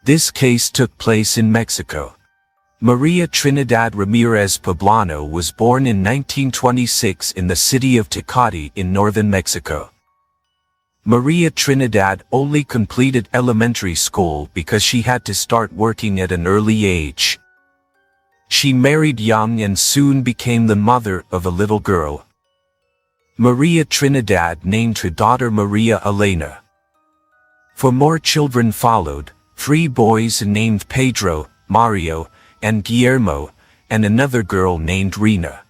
This case took place in Mexico. Maria Trinidad Ramirez Poblano was born in 1926 in the city of Tecate in northern Mexico. Maria Trinidad only completed elementary school because she had to start working at an early age. She married young and soon became the mother of a little girl. Maria Trinidad named her daughter Maria Elena. For more children followed, 3 boys named Pedro, Mario, and Guillermo, and another girl named Rina.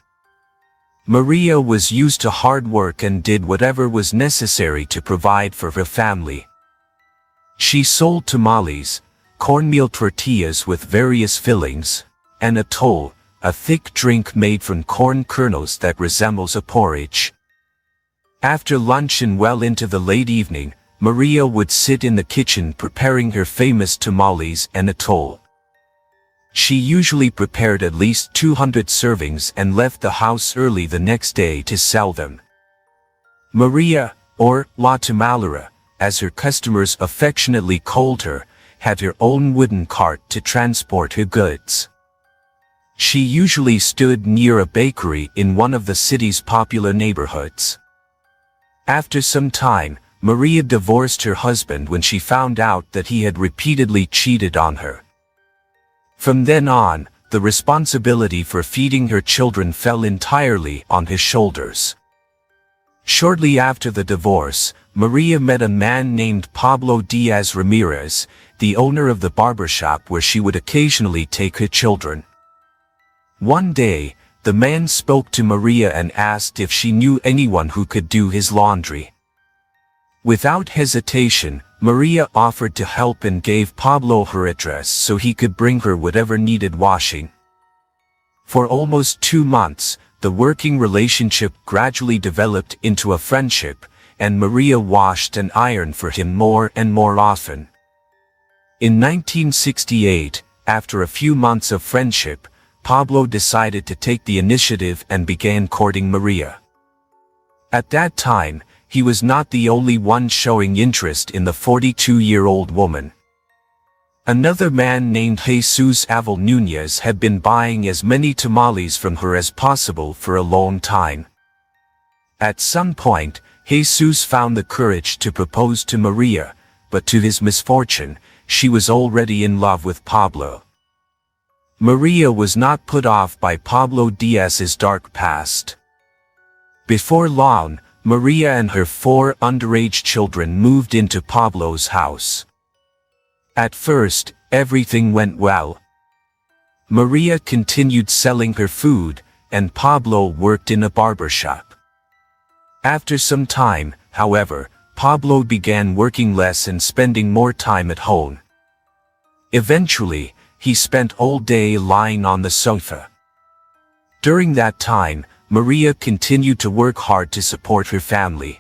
Maria was used to hard work and did whatever was necessary to provide for her family. She sold tamales, cornmeal tortillas with various fillings, and atole, a thick drink made from corn kernels that resembles a porridge. After lunch and well into the late evening, Maria would sit in the kitchen preparing her famous tamales and atole. She usually prepared at least 200 servings and left the house early the next day to sell them. Maria, or La Tamalera, as her customers affectionately called her, had her own wooden cart to transport her goods. She usually stood near a bakery in one of the city's popular neighborhoods. After some time, Maria divorced her husband when she found out that he had repeatedly cheated on her. From then on, the responsibility for feeding her children fell entirely on his shoulders. Shortly after the divorce, Maria met a man named Pablo Diaz Ramirez, the owner of the barbershop where she would occasionally take her children. One day, the man spoke to Maria and asked if she knew anyone who could do his laundry. Without hesitation, Maria offered to help and gave Pablo her address so he could bring her whatever needed washing. For almost 2 months, the working relationship gradually developed into a friendship, and Maria washed and ironed for him more and more often. In 1968, after a few months of friendship, Pablo decided to take the initiative and began courting Maria. At that time, he was not the only one showing interest in the 42-year-old woman. Another man named Jesus Avel Nunez had been buying as many tamales from her as possible for a long time. At some point, Jesus found the courage to propose to Maria, but to his misfortune, she was already in love with Pablo. Maria was not put off by Pablo Diaz's dark past. Before long, Maria and her 4 underage children moved into Pablo's house. At first, everything went well. Maria continued selling her food, and Pablo worked in a barbershop. After some time, however, Pablo began working less and spending more time at home. Eventually, he spent all day lying on the sofa. During that time, Maria continued to work hard to support her family.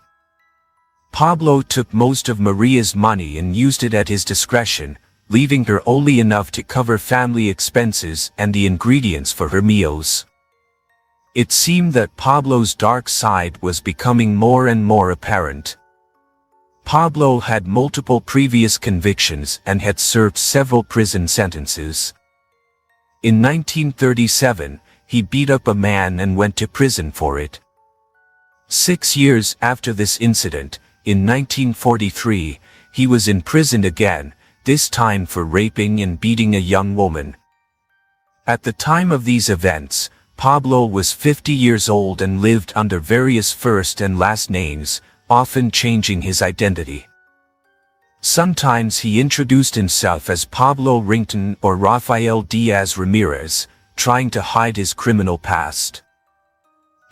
Pablo took most of Maria's money and used it at his discretion, leaving her only enough to cover family expenses and the ingredients for her meals. It seemed that Pablo's dark side was becoming more and more apparent. Pablo had multiple previous convictions and had served several prison sentences. In 1937, he beat up a man and went to prison for it. 6 years after this incident, in 1943, he was in prison again, this time for raping and beating a young woman. At the time of these events, Pablo was 50 years old and lived under various first and last names, often changing his identity. Sometimes he introduced himself as Pablo Rington or Rafael Diaz Ramirez, trying to hide his criminal past.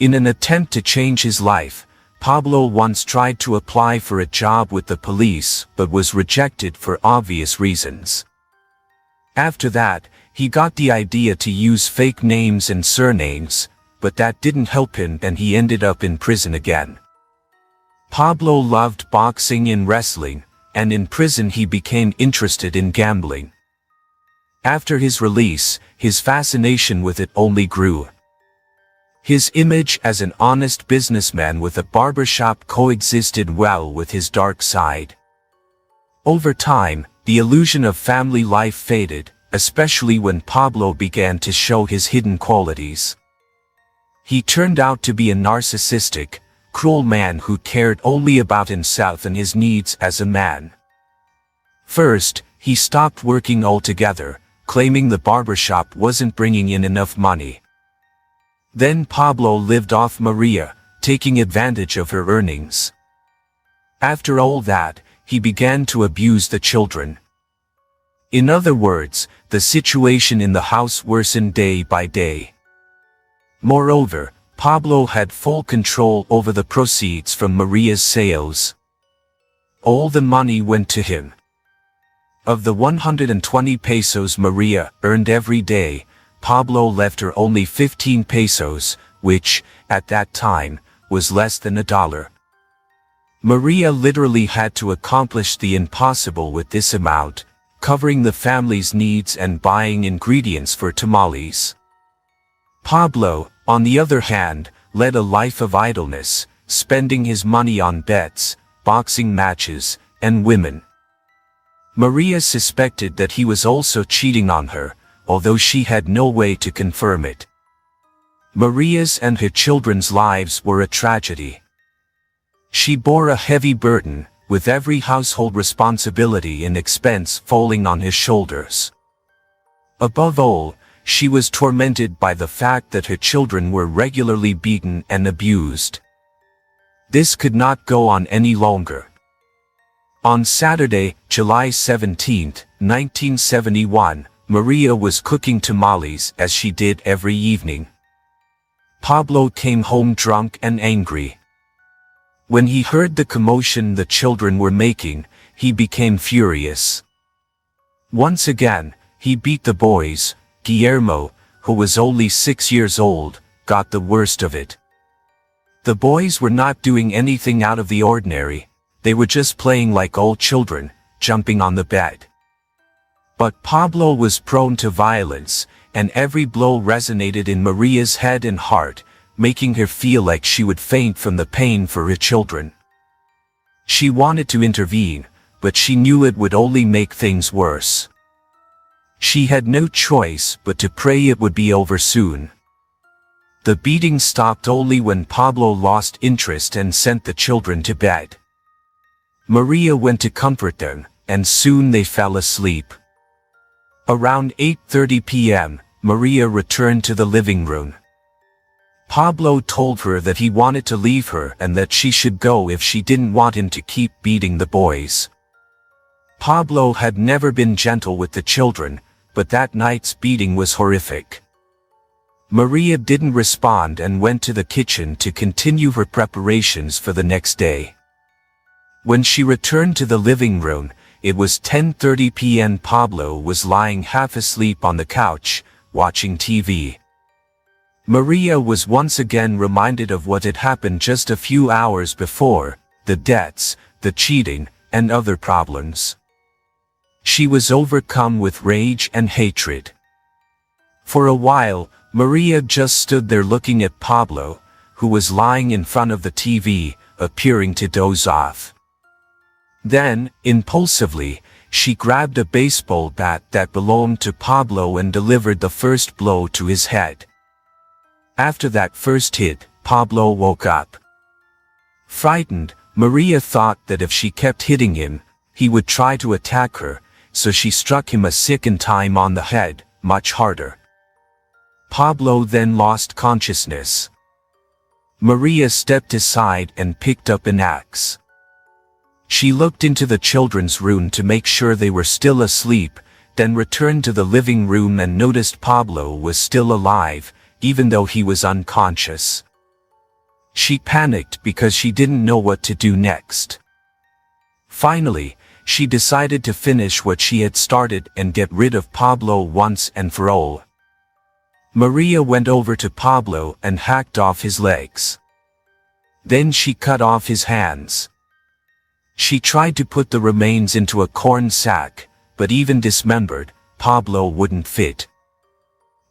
In an attempt to change his life, Pablo once tried to apply for a job with the police but was rejected for obvious reasons. After that, he got the idea to use fake names and surnames, but that didn't help him and he ended up in prison again. Pablo loved boxing and wrestling, and in prison he became interested in gambling. After his release, his fascination with it only grew. His image as an honest businessman with a barbershop coexisted well with his dark side. Over time, The illusion of family life faded, especially when Pablo began to show his hidden qualities. He turned out to be a narcissistic, cruel man who cared only about himself and his needs as a man. First, he stopped working altogether, claiming the barbershop wasn't bringing in enough money. Then Pablo lived off Maria, taking advantage of her earnings. After all that, he began to abuse the children. In other words, the situation in the house worsened day by day. Moreover, Pablo had full control over the proceeds from Maria's sales. All the money went to him. Of the 120 pesos Maria earned every day, Pablo left her only 15 pesos, which, at that time, was less than $1. Maria literally had to accomplish the impossible with this amount, covering the family's needs and buying ingredients for tamales. Pablo, on the other hand, led a life of idleness, spending his money on bets, boxing matches, and women. Maria suspected that he was also cheating on her, although she had no way to confirm it. Maria's and her children's lives were a tragedy. She bore a heavy burden, with every household responsibility and expense falling on his shoulders. Above all, she was tormented by the fact that her children were regularly beaten and abused. This could not go on any longer. On Saturday, July 17, 1971, Maria was cooking tamales as she did every evening. Pablo came home drunk and angry. When he heard the commotion the children were making, he became furious. Once again, he beat the boys. Guillermo, who was only 6 years old, got the worst of it. The boys were not doing anything out of the ordinary, they were just playing like old children, jumping on the bed. But Pablo was prone to violence, and every blow resonated in Maria's head and heart, making her feel like she would faint from the pain for her children. She wanted to intervene, but she knew it would only make things worse. She had no choice but to pray it would be over soon. The beating stopped only when Pablo lost interest and sent the children to bed. Maria went to comfort them, and soon they fell asleep. Around 8:30 p.m., Maria returned to the living room. Pablo told her that he wanted to leave her and that she should go if she didn't want him to keep beating the boys. Pablo had never been gentle with the children, but that night's beating was horrific. Maria didn't respond and went to the kitchen to continue her preparations for the next day. When she returned to the living room, it was 10:30 p.m. Pablo was lying half asleep on the couch, watching TV. Maria was once again reminded of what had happened just a few hours before, the debts, the cheating, and other problems. She was overcome with rage and hatred. For a while, Maria just stood there looking at Pablo, who was lying in front of the TV, appearing to doze off. Then, impulsively, she grabbed a baseball bat that belonged to Pablo and delivered the first blow to his head. After that first hit, Pablo woke up. Frightened, Maria thought that if she kept hitting him, he would try to attack her, so she struck him a second time on the head, much harder. Pablo then lost consciousness. Maria stepped aside and picked up an axe. She looked into the children's room to make sure they were still asleep, then returned to the living room and noticed Pablo was still alive, even though he was unconscious. She panicked because she didn't know what to do next. Finally, she decided to finish what she had started and get rid of Pablo once and for all. Maria went over to Pablo and hacked off his legs. Then she cut off his hands. She tried to put the remains into a corn sack, but even dismembered, Pablo wouldn't fit.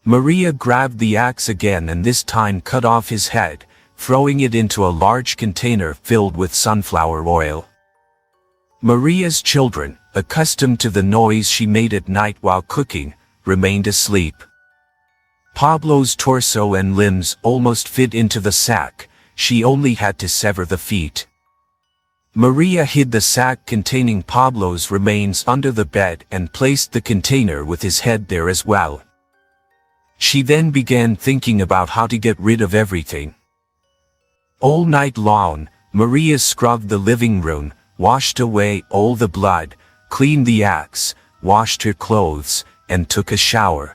Maria grabbed the axe again and this time cut off his head, throwing it into a large container filled with sunflower oil. Maria's children, accustomed to the noise she made at night while cooking, remained asleep. Pablo's torso and limbs almost fit into the sack, she only had to sever the feet. Maria hid the sack containing Pablo's remains under the bed and placed the container with his head there as well. She then began thinking about how to get rid of everything. All night long, Maria scrubbed the living room, washed away all the blood, cleaned the axe, washed her clothes, and took a shower.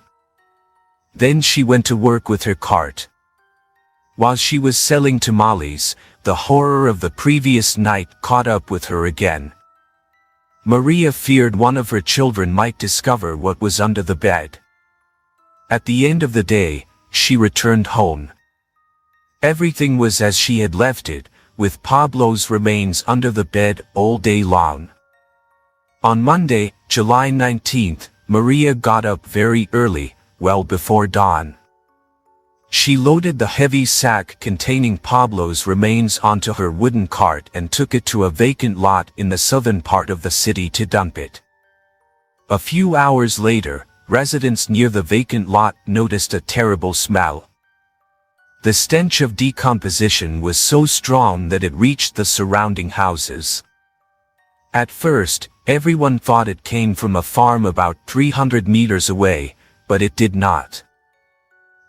Then she went to work with her cart. While she was selling tamales, the horror of the previous night caught up with her again. Maria feared one of her children might discover what was under the bed. At the end of the day, she returned home. Everything was as she had left it, with Pablo's remains under the bed all day long. On Monday, July 19th, Maria got up very early, well before dawn. She loaded the heavy sack containing Pablo's remains onto her wooden cart and took it to a vacant lot in the southern part of the city to dump it. A few hours later, residents near the vacant lot noticed a terrible smell. The stench of decomposition was so strong that it reached the surrounding houses. At first, everyone thought it came from a farm about 300 meters away, but it did not.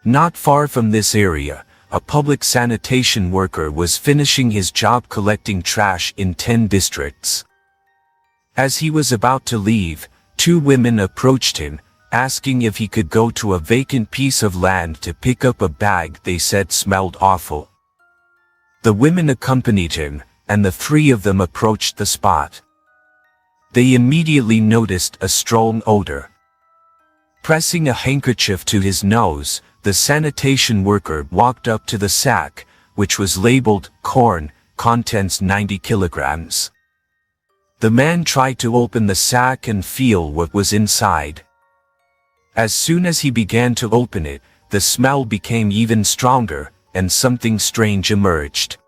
Not far from this area, a public sanitation worker was finishing his job collecting trash in 10 districts. As he was about to leave, two women approached him, asking if he could go to a vacant piece of land to pick up a bag they said smelled awful. The women accompanied him, and the three of them approached the spot. They immediately noticed a strong odor. Pressing a handkerchief to his nose, the sanitation worker walked up to the sack, which was labeled corn, contents 90 kilograms. The man tried to open the sack and feel what was inside. As soon as he began to open it, the smell became even stronger, and something strange emerged.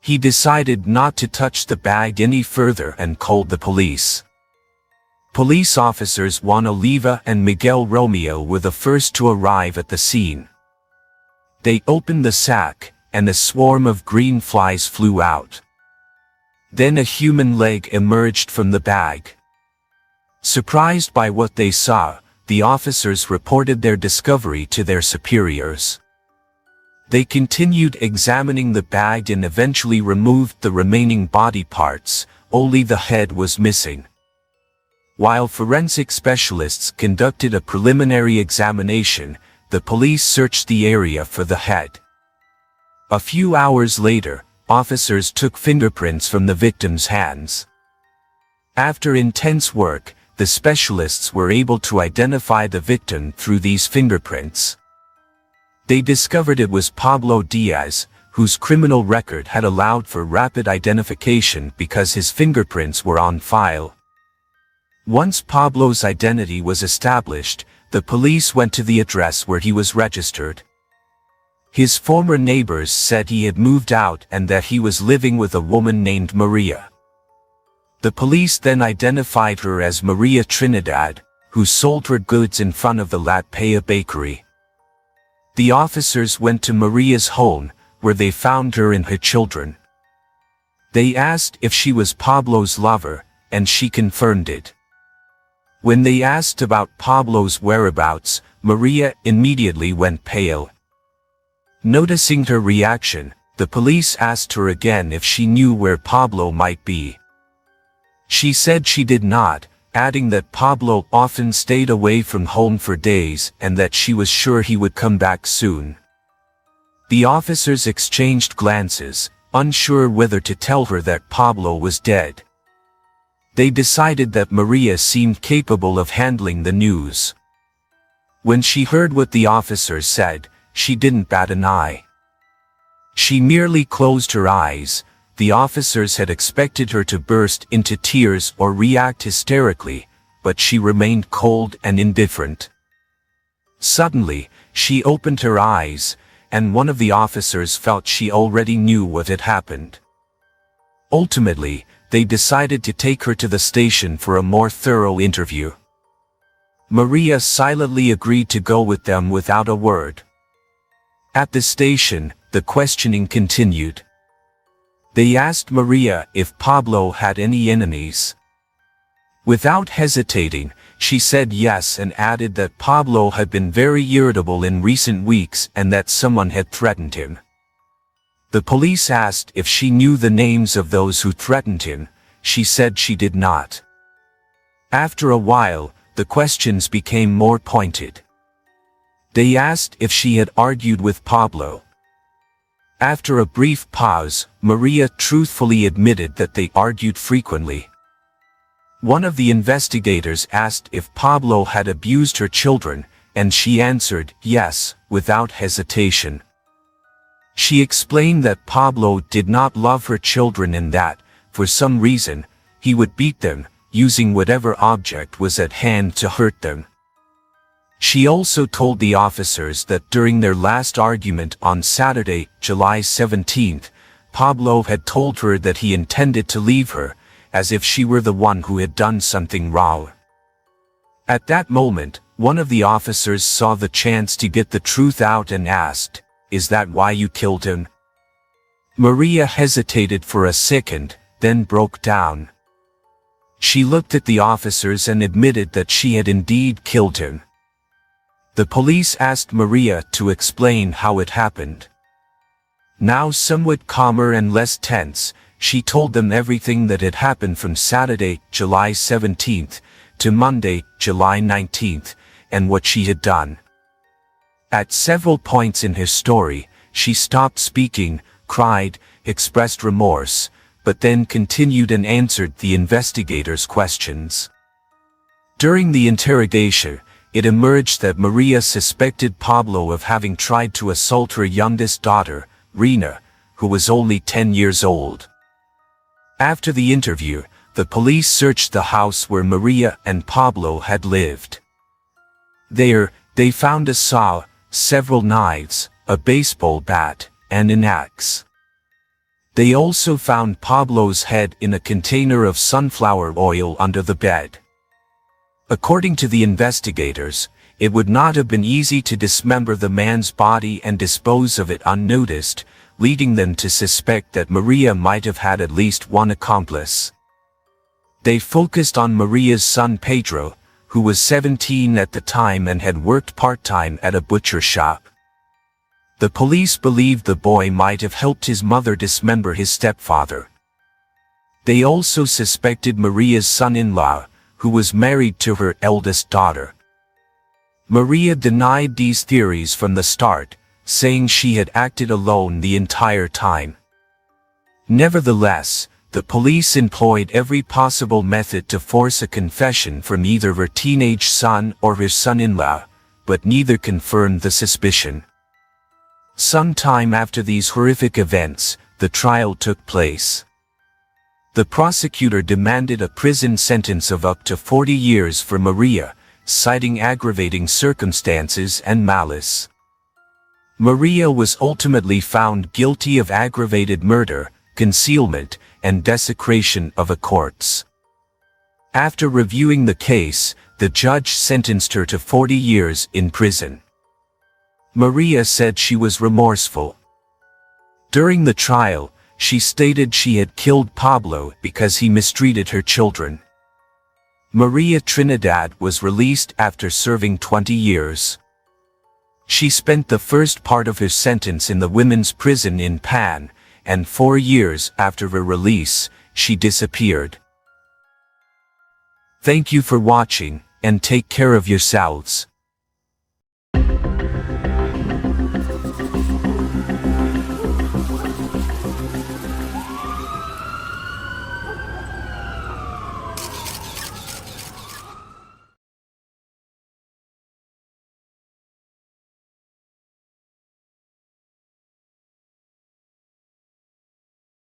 He decided not to touch the bag any further and called the police. Police officers Juan Oliva and Miguel Romeo were the first to arrive at the scene. They opened the sack, and a swarm of green flies flew out. Then a human leg emerged from the bag. Surprised by what they saw, the officers reported their discovery to their superiors. They continued examining the bag and eventually removed the remaining body parts, only the head was missing. While forensic specialists conducted a preliminary examination, the police searched the area for the head. A few hours later, officers took fingerprints from the victim's hands. After intense work, the specialists were able to identify the victim through these fingerprints. They discovered it was Pablo Diaz, whose criminal record had allowed for rapid identification because his fingerprints were on file. Once Pablo's identity was established, the police went to the address where he was registered. His former neighbors said he had moved out and that he was living with a woman named Maria. The police then identified her as Maria Trinidad, who sold her goods in front of the La Paya bakery. The officers went to Maria's home, where they found her and her children. They asked if she was Pablo's lover, and she confirmed it. When they asked about Pablo's whereabouts, Maria immediately went pale. Noticing her reaction, the police asked her again if she knew where Pablo might be. She said she did not, adding that Pablo often stayed away from home for days and that she was sure he would come back soon. The officers exchanged glances, unsure whether to tell her that Pablo was dead. They decided that Maria seemed capable of handling the news. When she heard what the officers said, she didn't bat an eye. She merely closed her eyes. The officers had expected her to burst into tears or react hysterically, but she remained cold and indifferent. Suddenly, she opened her eyes, and one of the officers felt she already knew what had happened. Ultimately, they decided to take her to the station for a more thorough interview. Maria silently agreed to go with them without a word. At the station, the questioning continued. They asked Maria if Pablo had any enemies. Without hesitating, she said yes and added that Pablo had been very irritable in recent weeks and that someone had threatened him. The police asked if she knew the names of those who threatened him. She said she did not. After a while, the questions became more pointed. They asked if she had argued with Pablo. After a brief pause, Maria truthfully admitted that they argued frequently. One of the investigators asked if Pablo had abused her children, and she answered yes, without hesitation. She explained that Pablo did not love her children and that, for some reason, he would beat them, using whatever object was at hand to hurt them. She also told the officers that during their last argument on Saturday, July 17th, Pablo had told her that he intended to leave her, as if she were the one who had done something wrong. At that moment, one of the officers saw the chance to get the truth out and asked, "Is that why you killed him?" Maria hesitated for a second, then broke down. She looked at the officers and admitted that she had indeed killed him. The police asked Maria to explain how it happened. Now somewhat calmer and less tense, she told them everything that had happened from Saturday, July 17th, to Monday, July 19th, and what she had done. At several points in her story, she stopped speaking, cried, expressed remorse, but then continued and answered the investigators' questions. During the interrogation, it emerged that Maria suspected Pablo of having tried to assault her youngest daughter, Rena, who was only 10 years old. After the interview, the police searched the house where Maria and Pablo had lived. There, they found a saw, several knives, a baseball bat, and an axe. They also found Pablo's head in a container of sunflower oil under the bed. According to the investigators, it would not have been easy to dismember the man's body and dispose of it unnoticed, leading them to suspect that Maria might have had at least one accomplice. They focused on Maria's son Pedro, who was 17 at the time and had worked part-time at a butcher shop. The police believed the boy might have helped his mother dismember his stepfather. They also suspected Maria's son-in-law, who was married to her eldest daughter. Maria denied these theories from the start, saying she had acted alone the entire time. Nevertheless, the police employed every possible method to force a confession from either her teenage son or her son-in-law, but neither confirmed the suspicion. Some time after these horrific events, the trial took place. The prosecutor demanded a prison sentence of up to 40 years for Maria, citing aggravating circumstances and malice. Maria was ultimately found guilty of aggravated murder, concealment, and desecration of a corpse. After reviewing the case, the judge sentenced her to 40 years in prison. Maria said she was remorseful. During the trial, she stated she had killed Pablo because he mistreated her children. Maria Trinidad was released after serving 20 years. She spent the first part of her sentence in the women's prison in Pan, and 4 years after her release, she disappeared. Thank you for watching, and take care of yourselves.